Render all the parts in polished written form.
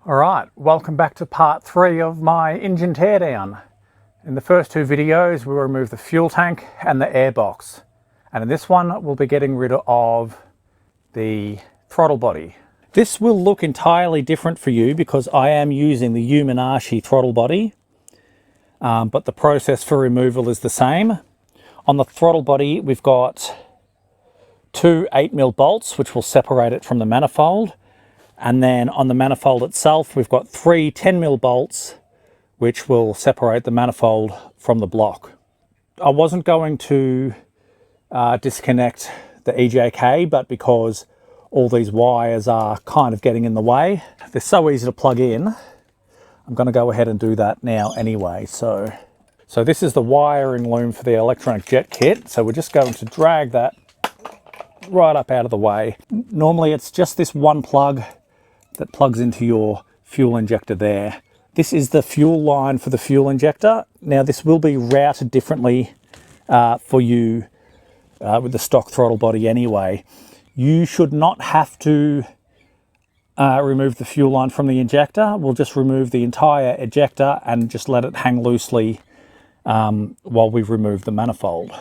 Alright, welcome back to part 3 of my engine teardown. In the first two videos we removed the fuel tank and the airbox. And in this one we'll be getting rid of the throttle body. This will look entirely different for you because I am using the Yuminashi throttle body. But the process for removal is the same. On the throttle body we've got two 8mm bolts which will separate it from the manifold. And then on the manifold itself, we've got three 10mm bolts, which will separate the manifold from the block. I wasn't going to disconnect the EJK, but because all these wires are kind of getting in the way, they're so easy to plug in, I'm going to go ahead and do that now anyway. So this is the wiring loom for the electronic jet kit. So we're just going to drag that right up out of the way. Normally it's just this one plug that plugs into your fuel injector there. This is the fuel line for the fuel injector. Now this will be routed differently for you with the stock throttle body anyway. You should not have to remove the fuel line from the injector. We'll just remove the entire ejector and just let it hang loosely while we remove the manifold.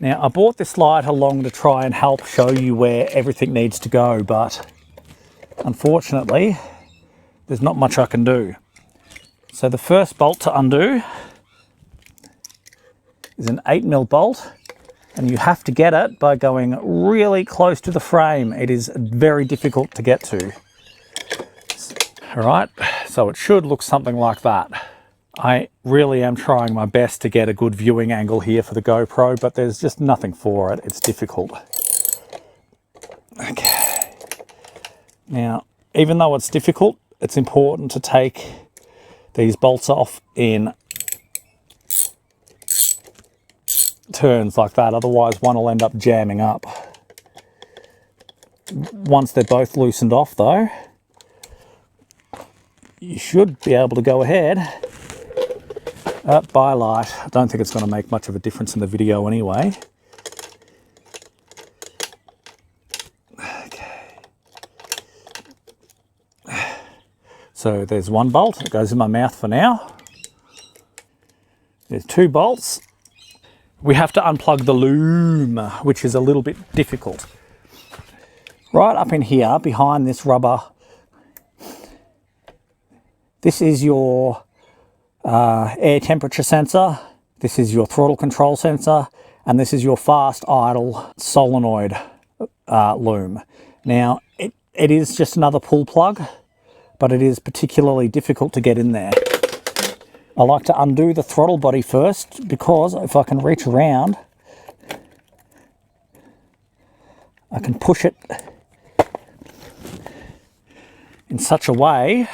Now I brought this slide along to try and help show you where everything needs to go, but unfortunately, there's not much I can do. So the first bolt to undo is an 8mm bolt, and you have to get it by going really close to the frame. It is very difficult to get to. All right, so it should look something like that. I really am trying my best to get a good viewing angle here for the GoPro, but there's just nothing for it. It's difficult. Okay. Now, even though it's difficult, it's important to take these bolts off in turns like that, otherwise one will end up jamming up. Once they're both loosened off though, you should be able to go ahead. By light, I don't think it's going to make much of a difference in the video anyway. So there's one bolt that goes in my mouth for now. There's two bolts. We have to unplug the loom, which is a little bit difficult. Right up in here, behind this rubber, this is your air temperature sensor, this is your throttle control sensor, and this is your fast idle solenoid loom. Now, it is just another pull plug, but it is particularly difficult to get in there. I like to undo the throttle body first because if I can reach around, I can push it in such a way,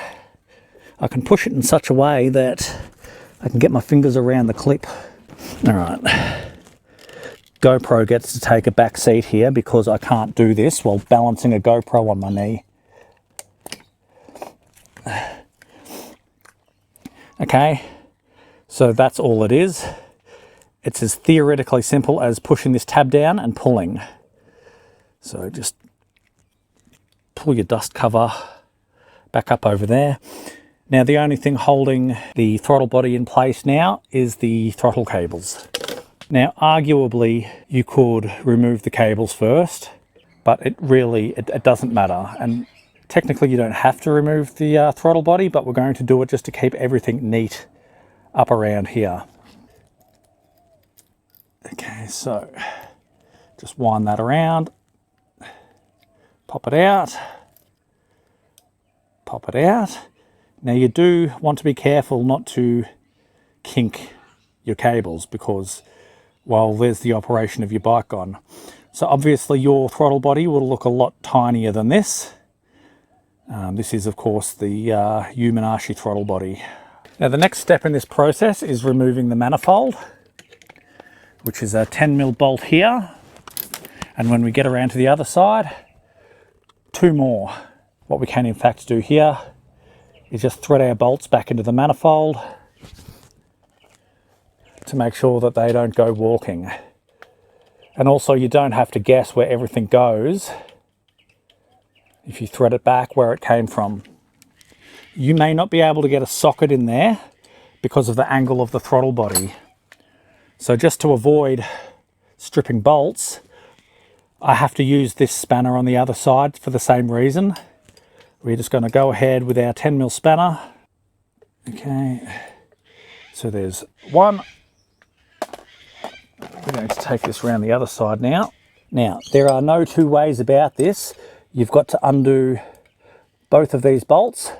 that I can get my fingers around the clip. All right, GoPro gets to take a back seat here because I can't do this while balancing a GoPro on my knee. Okay, so that's all it is. It's as theoretically simple as pushing this tab down and pulling. So just pull your dust cover back up over there. Now the only thing holding the throttle body in place now is the throttle cables. Now arguably you could remove the cables first, but it doesn't matter. And technically you don't have to remove the throttle body, but we're going to do it just to keep everything neat up around here. Okay, so just wind that around, pop it out, pop it out. Now you do want to be careful not to kink your cables because, well, there's the operation of your bike gone. So obviously your throttle body will look a lot tinier than this. This is, of course, the Yuminashi throttle body. Now, the next step in this process is removing the manifold, which is a 10mm bolt here. And when we get around to the other side, two more. What we can, in fact, do here is just thread our bolts back into the manifold to make sure that they don't go walking. And also, you don't have to guess where everything goes if you thread it back where it came from. you may not be able to get a socket in there because of the angle of the throttle body. So just to avoid stripping bolts, I have to use this spanner on the other side for the same reason. We're just going to go ahead with our 10mm spanner. Okay, so there's one. We're going to take this around the other side now. Now, there are no two ways about this. You've got to undo both of these bolts.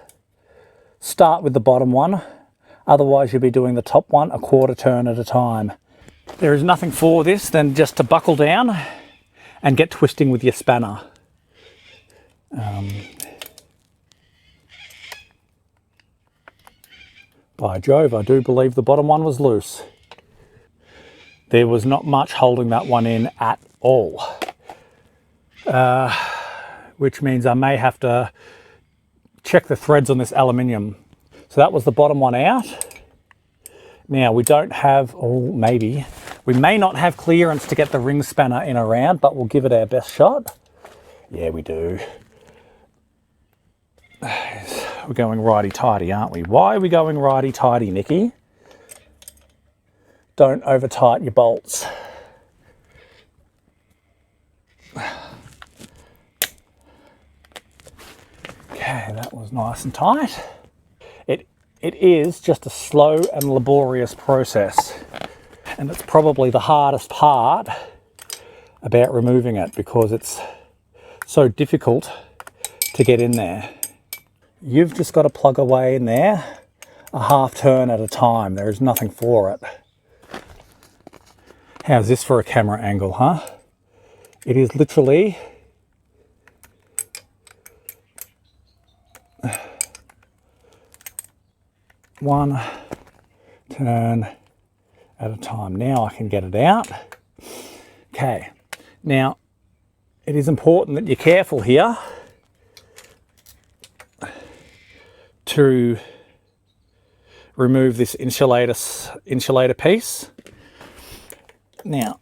Start with the bottom one, otherwise you'll be doing the top one a quarter turn at a time. There is nothing for this than just to buckle down and get twisting with your spanner. By Jove, I do believe the bottom one was loose. There was not much holding that one in at all. Which means I may have to check the threads on this aluminium. So that was the bottom one out. Now we don't have, or maybe, we may not have clearance to get the ring spanner in around, but we'll give it our best shot. Yeah, we do. We're going righty-tighty, aren't we? Why are we going righty-tighty, Nikki? Don't over-tight your bolts. Okay, that was nice and tight. It is just a slow and laborious process. And it's probably the hardest part about removing it because it's so difficult to get in there. You've just got to plug away in there a half turn at a time. There is nothing for it. How's this for a camera angle, huh? It is literally one turn at a time. Now I can get it out. Okay, now it is important that you're careful here to remove this insulator piece. Now,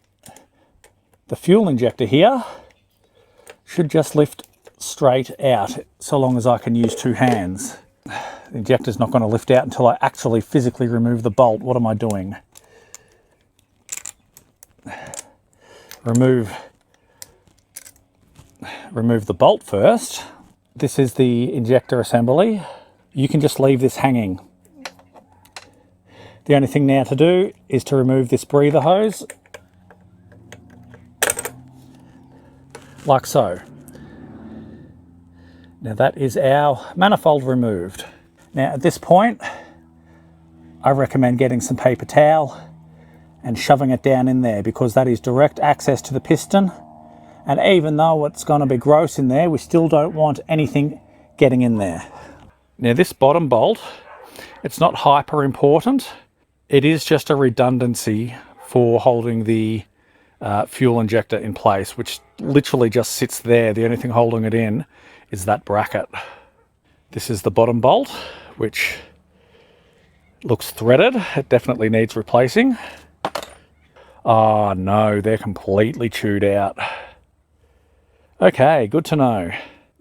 the fuel injector here should just lift straight out so long as I can use two hands. The injector's not going to lift out until I actually physically remove the bolt. What am I doing? Remove the bolt first. This is the injector assembly. You can just leave this hanging. The only thing now to do is to remove this breather hose, like so. Now that is our manifold removed. Now at this point, I recommend getting some paper towel and shoving it down in there because that is direct access to the piston. And even though it's going to be gross in there, we still don't want anything getting in there. Now this bottom bolt, it's not hyper important. It is just a redundancy for holding the fuel injector in place, which literally just sits there. The only thing holding it in is that bracket. This is the bottom bolt, which looks threaded. It definitely needs replacing. Oh no, they're completely chewed out. Okay, good to know.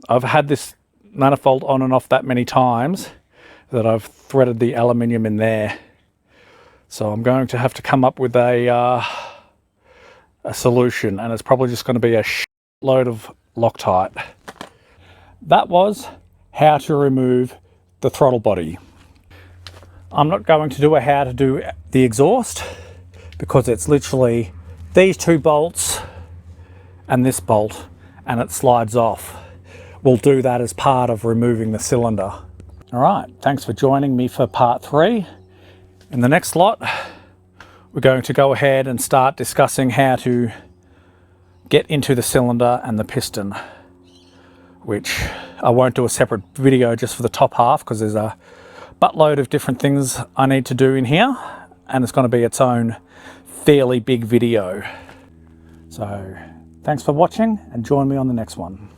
I've had this manifold on and off that many times that I've threaded the aluminium in there. So I'm going to have to come up with a solution, and it's probably just going to be a load of Loctite. That was how to remove the throttle body. I'm not going to do a how to do the exhaust because it's literally these two bolts and this bolt, and it slides off. We'll do that as part of removing the cylinder. All right, thanks for joining me for part 3. In the next lot, we're going to go ahead and start discussing how to get into the cylinder and the piston, which I won't do a separate video just for the top half because there's a buttload of different things I need to do in here, and it's going to be its own fairly big video. So thanks for watching and join me on the next one.